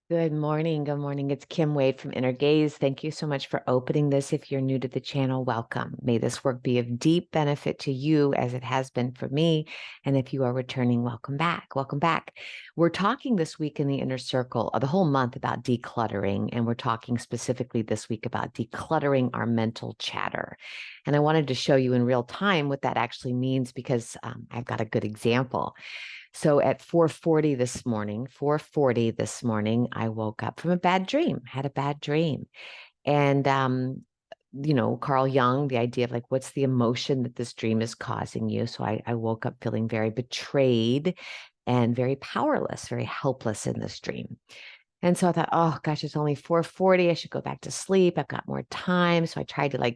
Good morning. Good morning. It's Kim Wade from Inner Gaze. Thank you so much for opening this. If you're new to the channel, welcome. May this work be of deep benefit to you as it has been for me. And if you are returning, welcome back. Welcome back. We're talking this week in the Inner Circle, the whole month about decluttering. And we're talking specifically this week about decluttering our mental chatter. And I wanted to show you in real time what that actually means because I've got a good example. So at 4:40 this morning, I woke up from a bad dream, had a bad dream. And, Carl Jung, the idea of like, what's the emotion that this dream is causing you? So I woke up feeling very betrayed and very powerless, very helpless in this dream. And so I thought, oh gosh, it's only 4:40. I should go back to sleep. I've got more time. So I tried to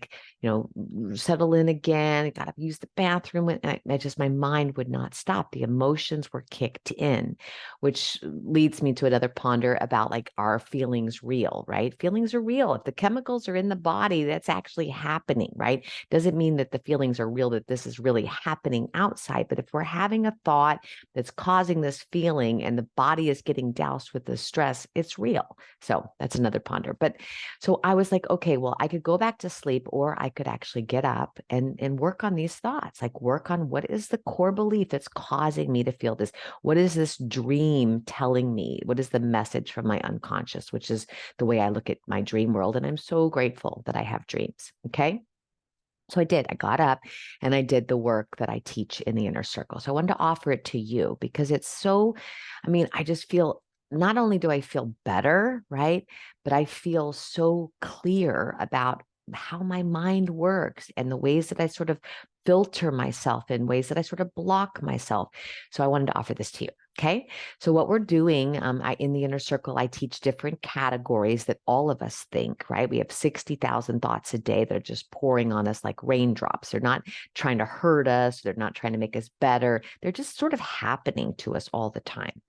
settle in again. I got up, use the bathroom. And my mind would not stop. The emotions were kicked in, which leads me to another ponder about like, are feelings real, right? Feelings are real. If the chemicals are in the body, that's actually happening, right? Doesn't mean that the feelings are real, that this is really happening outside. But if we're having a thought that's causing this feeling and the body is getting doused with the stress, it's real. So that's another ponder. But so I was like, okay, well, I could go back to sleep or I could actually get up and work on these thoughts, like work on what is the core belief that's causing me to feel this? What is this dream telling me? What is the message from my unconscious, which is the way I look at my dream world. And I'm so grateful that I have dreams. Okay. So I did. I got up and I did the work that I teach in the Inner Circle. So I wanted to offer it to you because it's so, I just feel not only do I feel better, right? But I feel so clear about how my mind works and the ways that I sort of filter myself in ways that I sort of block myself. So I wanted to offer this to you. Okay. So what we're doing, in the Inner Circle, I teach different categories that all of us think, right? We have 60,000 thoughts a day that are just pouring on us like raindrops. They're not trying to hurt us. They're not trying to make us better. They're just sort of happening to us all the time.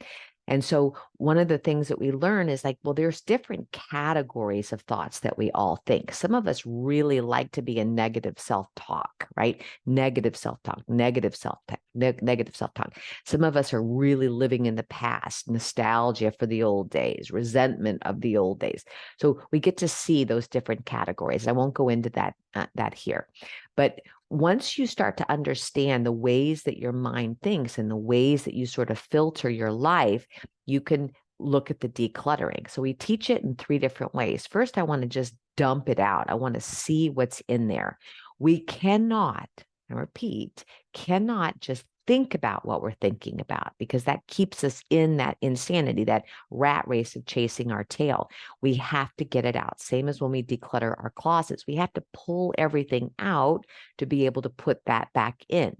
And so one of the things that we learn is like, well, there's different categories of thoughts that we all think. Some of us really like to be in negative self-talk, right? Negative self-talk, negative self-talk, negative self-talk. Some of us are really living in the past, nostalgia for the old days, resentment of the old days. So we get to see those different categories. I won't go into that here. But once you start to understand the ways that your mind thinks and the ways that you sort of filter your life, you can look at the decluttering. So we teach it in 3 different ways. First, I want to just dump it out. I want to see what's in there. We cannot, I repeat, cannot just think about what we're thinking about because that keeps us in that insanity, that rat race of chasing our tail. We have to get it out. Same as when we declutter our closets. We have to pull everything out to be able to put that back in.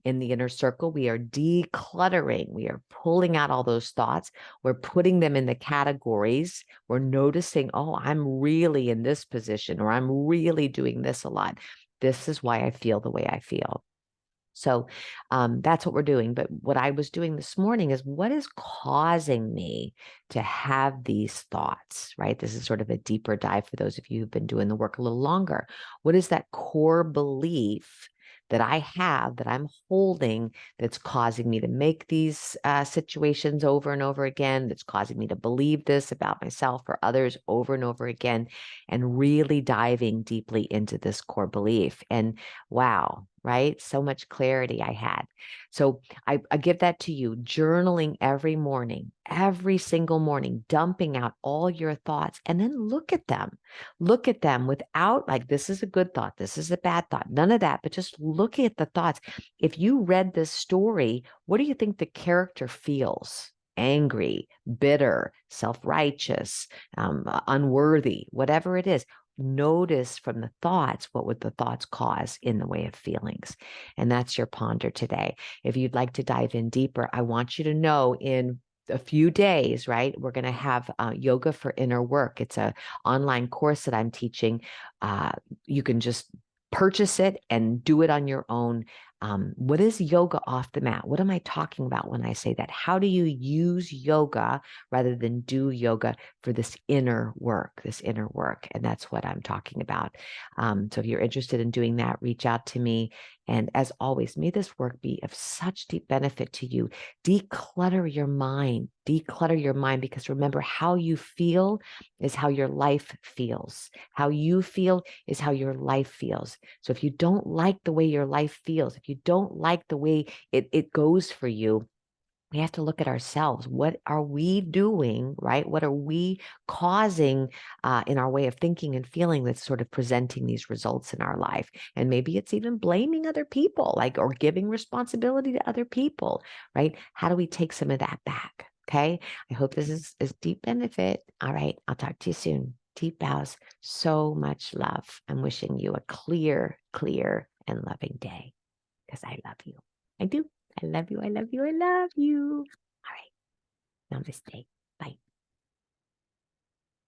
In the Inner Circle, we are decluttering. We are pulling out all those thoughts. We're putting them in the categories. We're noticing, oh, I'm really in this position, or I'm really doing this a lot. This is why I feel the way I feel. So that's what we're doing. But what I was doing this morning is what is causing me to have these thoughts, right? This is sort of a deeper dive for those of you who've been doing the work a little longer. What is that core belief that I have that I'm holding that's causing me to make these situations over and over again, that's causing me to believe this about myself or others over and over again, and really diving deeply into this core belief. And wow, right? So much clarity I had. So I give that to you, journaling every morning, every single morning, dumping out all your thoughts and then look at them. Look at them without like, this is a good thought. This is a bad thought. None of that, but just look at the thoughts. If you read this story, what do you think the character feels? Angry, bitter, self-righteous, unworthy, whatever it is. Notice from the thoughts, what would the thoughts cause in the way of feelings? And that's your ponder today. If you'd like to dive in deeper, I want you to know in a few days, right? We're going to have yoga for inner work. It's a online course that I'm teaching. You can just purchase it and do it on your own. What is yoga off the mat? What am I talking about when I say that? How do you use yoga rather than do yoga for this inner work, And that's what I'm talking about. So if you're interested in doing that, reach out to me And as always, may this work be of such deep benefit to you. Declutter your mind. Declutter your mind, because remember, how you feel is how your life feels. How you feel is how your life feels. So if you don't like the way your life feels, if you don't like the way it goes for you, we have to look at ourselves. What are we doing, right? What are we causing in our way of thinking and feeling that's sort of presenting these results in our life? And maybe it's even blaming other people, like, or giving responsibility to other people, right? How do we take some of that back? Okay. I hope this is deep benefit. All right. I'll talk to you soon. Deep bows. So much love. I'm wishing you a clear, clear and loving day, because I love you. I do. I love you. I love you. I love you. All right. Namaste.